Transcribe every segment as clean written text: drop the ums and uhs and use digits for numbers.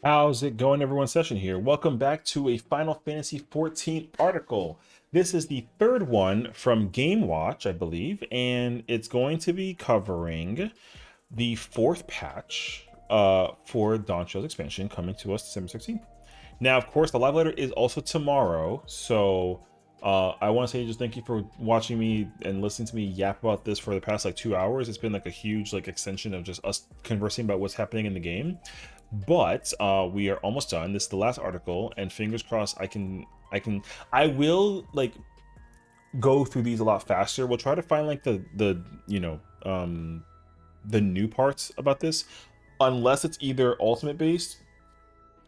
How's it going, everyone? Session here. Welcome back to a Final Fantasy XIV article. This is the third one from Game Watch, I believe, and it's going to be covering the fourth patch for Dawn Shell's expansion coming to us December 16th. Now, of course, the live letter is also tomorrow, so I want to say just thank you for watching me and listening to me yap about this for the past like 2 hours. It's been like a huge like extension of just us conversing about what's happening in the game. But we are almost done. This is the last article, and fingers crossed, I will like go through these a lot faster. We'll try to find like the new parts about this, unless it's either ultimate based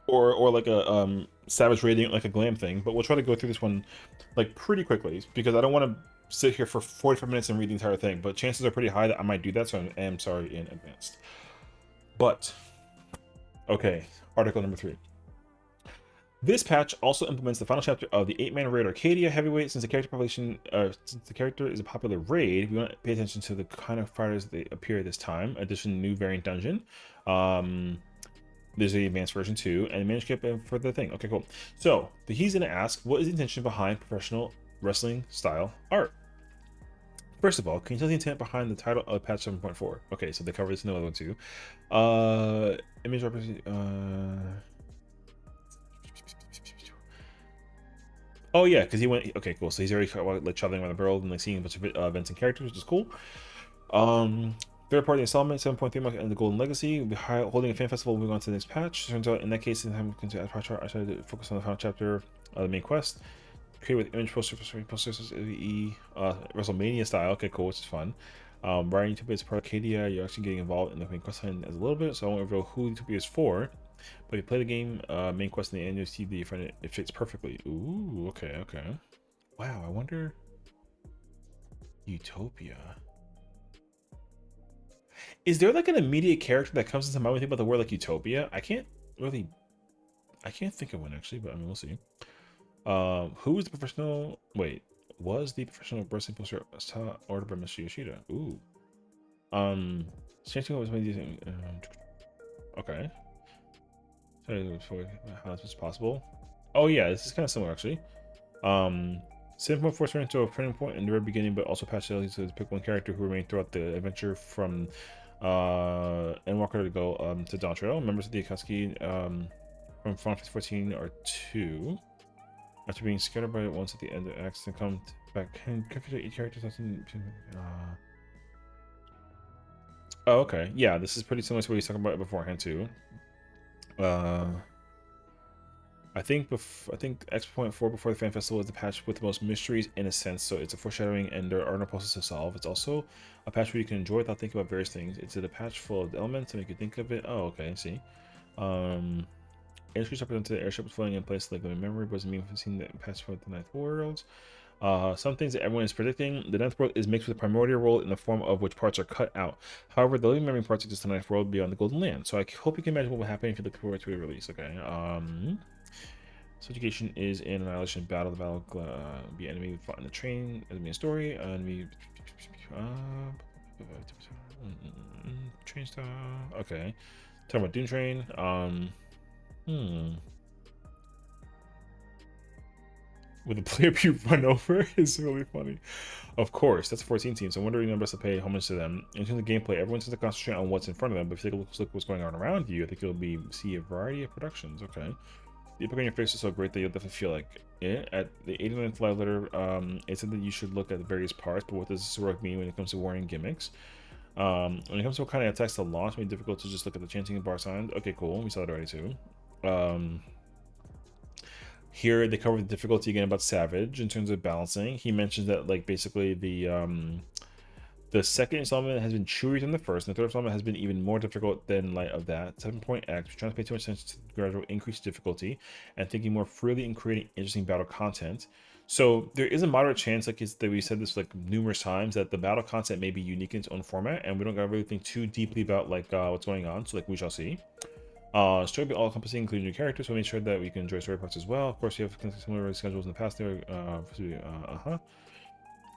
or like a savage radiant like a glam thing. But we'll try to go through this one like pretty quickly because I don't want to sit here for 45 minutes and read the entire thing. But chances are pretty high that I might do that, so I am sorry in advance. But okay, article number 3. This patch also implements the final chapter of the 8-man raid Arcadia heavyweight. Since the character is a popular raid, we want to pay attention to the kind of fighters that appear this time. Addition, new variant dungeon. There's the advanced version too, and manuscript for the thing. Okay, cool. So he's gonna ask, what is the intention behind professional wrestling style art? First of all, can you tell the intent behind the title of patch 7.4? Okay, so they cover this in the other one too. Image represent. Oh yeah, because he went. Okay, cool. So he's already like traveling around the world and like seeing a bunch of events and characters, which is cool. Third party installment 7.3 and the Golden Legacy. We'll be holding a fan festival. Moving on to the next patch. Turns out in that case, in time to add patch art, I decided to focus on the final chapter of the main quest. Created with image posters, WrestleMania style. Okay, cool, which is fun. Writing Utopia is part of Arcadia. You're actually getting involved in the main quest line as a little bit, so I won't reveal who Utopia is for. But if you play the game, main quest in the annual TV, you find it fits perfectly. Ooh, okay, okay. Wow, I wonder. Utopia. Is there like an immediate character that comes into mind when you think about the word like Utopia? I can't think of one actually, but I mean, we'll see. Who is the professional? Wait, was the professional wrestling poster ordered by Mr. Yoshida? Ooh. Changing was using. Okay. How this is possible? Oh yeah, this is kind of similar actually. 7.4 turned into a turning point in the very beginning, but also patched to pick one character who remained throughout the adventure from Endwalker to go to Dawn Trail. Members of the Akatsuki from Final Fantasy 14 are 2. After being scattered by it once at the end of the acts and come back, can configure each character. Oh, okay. Yeah, this is pretty similar to what he's talking about beforehand too. I think X.4 before the fan festival is the patch with the most mysteries in a sense, so it's a foreshadowing and there are no puzzles to solve. It's also a patch where you can enjoy without thinking about various things. It's a patch full of elements to make you think of it. Oh, okay, I see. Airspace represented the airship was floating in place like living memory, but doesn't mean we've seen the patch for the ninth world. Some things that everyone is predicting. The ninth world is mixed with the primordial world in the form of which parts are cut out. However, the living memory parts exist in the ninth world beyond the Golden Land. So I hope you can imagine what will happen if you look forward to a release. Okay. Subjugation is an annihilation battle. The battle be enemy fought in the train. Enemy in story. Enemy. Train style. Okay. Talking about Dune Train. With the player be run over is really funny. Of course, that's a 14 team, so I'm wondering numbers to pay homage to them. In terms of gameplay, everyone tends to concentrate on what's in front of them, but if you take a look at what's going on around you, I think you'll see a variety of productions. Okay. The epic on your face is so great that you'll definitely feel like it. At the 89th live letter, it said that you should look at the various parts, but what does this work mean when it comes to warning gimmicks? When it comes to what kind of attacks to launch, it may be difficult to just look at the chanting bar signs. Okay, cool. We saw that already too. Here they cover the difficulty again about Savage in terms of balancing. He mentions that like basically the second installment has been chewier than the first, and the third installment has been even more difficult than light of that. 7-point X, we're trying to pay too much attention to the gradual increased difficulty and thinking more freely in creating interesting battle content. So there is a moderate chance, like that we said this like numerous times, that the battle content may be unique in its own format, and we don't gotta really think too deeply about like what's going on. So like we shall see. Story be all encompassing, including new characters, so make sure that we can enjoy story parts as well. Of course, you have similar schedules in the past there.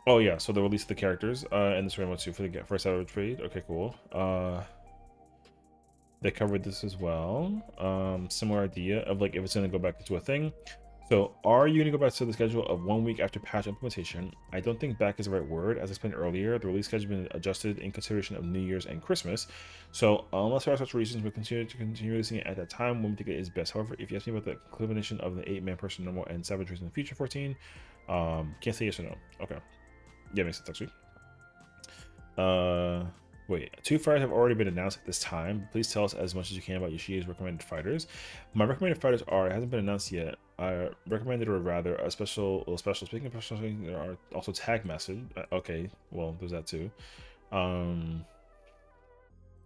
Oh yeah, so the release of the characters and the story mode too for the first out of trade. Okay, cool. They covered this as well. Similar idea of like if it's going to go back into a thing. So are you going to go back to the schedule of 1 week after patch implementation? I don't think back is the right word. As I explained earlier, the release schedule has been adjusted in consideration of New Year's and Christmas. So unless there are such reasons, we'll continue releasing it at that time when we think it is best. However, if you ask me about the combination of the 8-man person normal and savageries in the future 14, can't say yes or no. Okay. Yeah, makes sense actually. Wait, 2 fighters have already been announced at this time. Please tell us as much as you can about Yoshida's recommended fighters. My recommended fighters are, it hasn't been announced yet. I recommended, or rather, a special. Speaking of special, there are also tag message. Okay, well, there's that too.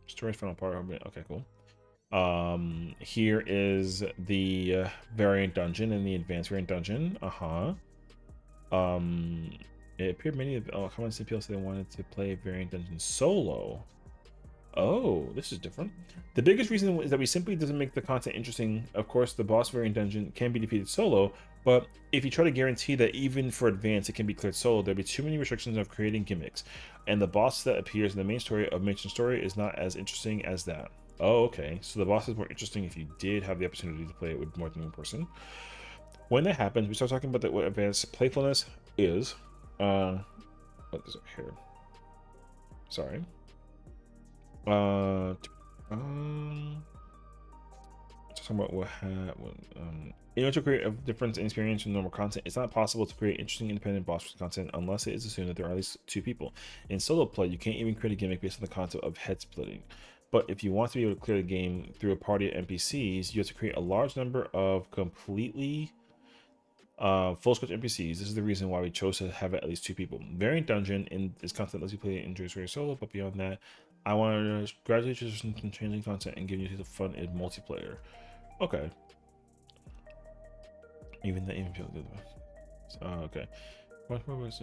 Story's final part. Okay, cool. Here is the variant dungeon and the advanced variant dungeon. It appeared many of comments in PLL said they wanted to play variant dungeon solo. Oh, this is different. The biggest reason is that we simply doesn't make the content interesting. Of course, the boss variant dungeon can be defeated solo, but if you try to guarantee that even for advanced it can be cleared solo, there'd be too many restrictions of creating gimmicks, and the boss that appears in the main story of Main Story is not as interesting as that. Oh, okay. So the boss is more interesting if you did have the opportunity to play it with more than one person. When that happens, we start talking about what advanced playfulness is. What is it here? Sorry. Talking about what in order to create a difference in experience from normal content, it's not possible to create interesting independent boss content unless it is assumed that there are at least 2 people. In solo play, you can't even create a gimmick based on the concept of head splitting. But if you want to be able to clear the game through a party of NPCs, you have to create a large number of completely full script NPCs. This is the reason why we chose to have at least 2 people. Variant dungeon in this content lets you play in Joyous solo, but beyond that, I want to gradually transition from changing content and give you the fun in multiplayer. Okay. Even that even feels good. Okay. What was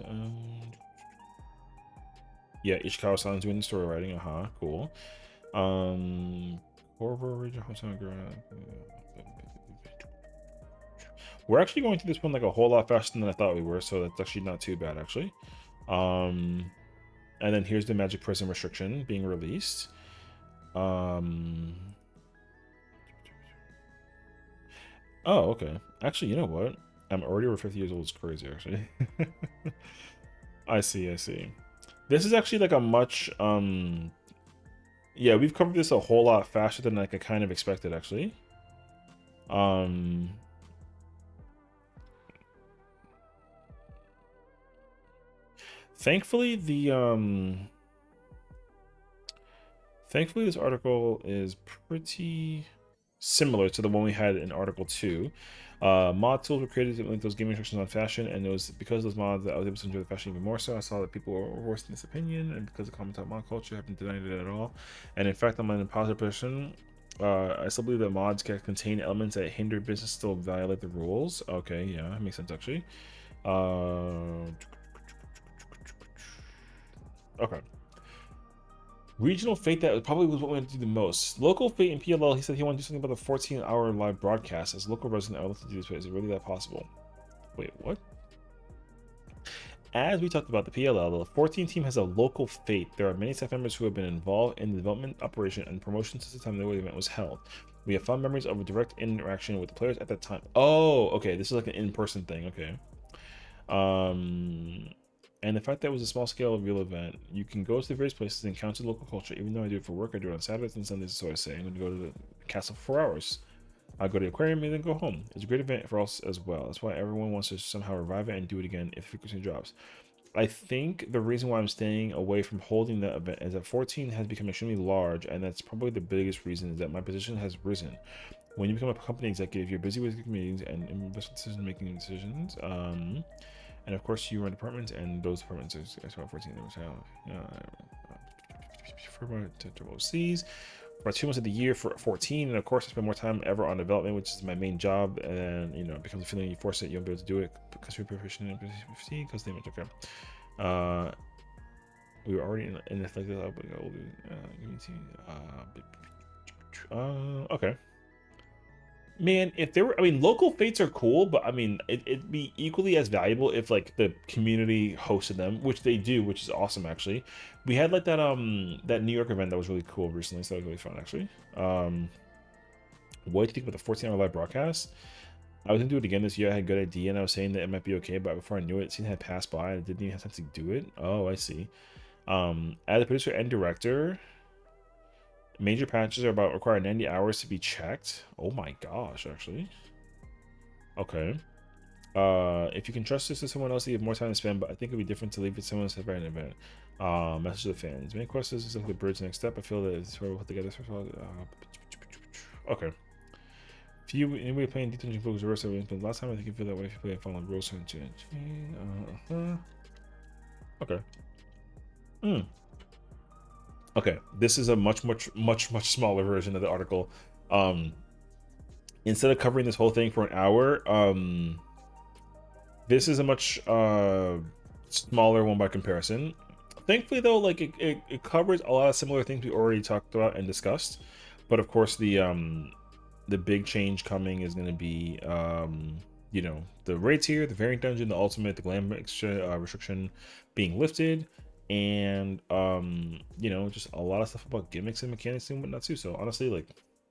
yeah, Ishikawa-san's doing the story writing. Cool. We're actually going through this one like a whole lot faster than I thought we were, so that's actually not too bad actually. And then here's the Magic Prison restriction being released. Oh, okay. Actually, you know what? I'm already over 50 years old. It's crazy, actually. I see. This is actually like a much yeah, we've covered this a whole lot faster than like I kind of expected, actually. Thankfully this article is pretty similar to the one we had in Article 2. Mod tools were created to link those gaming restrictions on fashion, and it was because of those mods that I was able to enjoy the fashion even more so. I saw that people were voicing this opinion, and because of comments on mod culture, I haven't denied it at all. And in fact, I'm in a positive position. I still believe that mods can contain elements that hinder business, still violate the rules. Okay, yeah, that makes sense actually. Okay. Regional Fate, that probably was what we wanted to do the most. Local Fate in PLL, he said he wanted to do something about the 14-hour live broadcast. As a local resident, I would love to do this, but is it really that possible? Wait, what? As we talked about the PLL, the 14 team has a local fate. There are many staff members who have been involved in the development, operation, and promotion since the time the event was held. We have fond memories of a direct interaction with the players at that time. Oh, okay, this is like an in-person thing, okay. And the fact that it was a small scale real event, you can go to the various places and encounter local culture. Even though I do it for work, I do it on Saturdays and Sundays, so I say. I'm going to go to the castle for 4 hours. I go to the aquarium and then go home. It's a great event for us as well. That's why everyone wants to somehow revive it and do it again if frequency drops. I think the reason why I'm staying away from holding that event is that 14 has become extremely large, and that's probably the biggest reason is that my position has risen. When you become a company executive, you're busy with meetings and investment decision-making decisions. And of course, you run departments, and those departments are 14. For my OCs, about 2 months of the year for 14, and of course, I spend more time ever on development, which is my main job. And you know, it becomes a feeling you force it, you won't be able to do it because you're proficient in PC. Because they much okay. We were already in the like okay. Man, if there were, I mean, local fates are cool, but I mean, it'd be equally as valuable if like the community hosted them, which they do, which is awesome actually. We had like that New York event that was really cool recently, so that was really fun actually. What do you think about the 14-hour live broadcast? I was gonna do it again this year. I had a good idea, and I was saying that it might be okay, but before I knew it, scene had passed by, and I didn't even have time to do it. Oh, I see. As a producer and director, major patches are about require 90 hours to be checked. Oh my gosh, actually. Okay. If you can trust this to someone else, you have more time to spend, but I think it'd be different to leave it to someone else right an event. Message to the fans. Main questions is like the bird's next step. I feel that it's where we'll put together. Okay. If you anybody playing detention focus reverse but last time I think you feel that way if you play a final rules and change. Okay. Okay. This is a much smaller version of the article. Instead of covering this whole thing for an hour, this is a much smaller one by comparison. Thankfully, though, like it covers a lot of similar things we already talked about and discussed. But of course, the big change coming is going to be, you know, the raids here, the variant dungeon, the ultimate, the glam restriction being lifted, and you know, just a lot of stuff about gimmicks and mechanics and whatnot too. So honestly, like,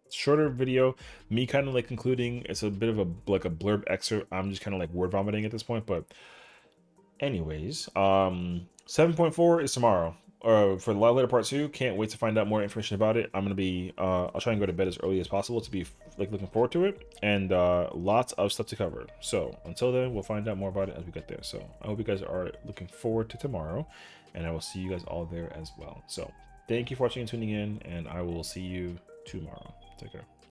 shorter video, me kind of like concluding. It's a bit of a like a blurb excerpt. I'm just kind of like word vomiting at this point, but anyways, 7.4 is tomorrow. For the live later part 2, can't wait to find out more information about it. I'm gonna be I'll try and go to bed as early as possible to be like looking forward to it, and lots of stuff to cover. So until then, we'll find out more about it as we get there. So I hope you guys are looking forward to tomorrow, and I will see you guys all there as well. So thank you for watching and tuning in, and I will see you tomorrow. Take care.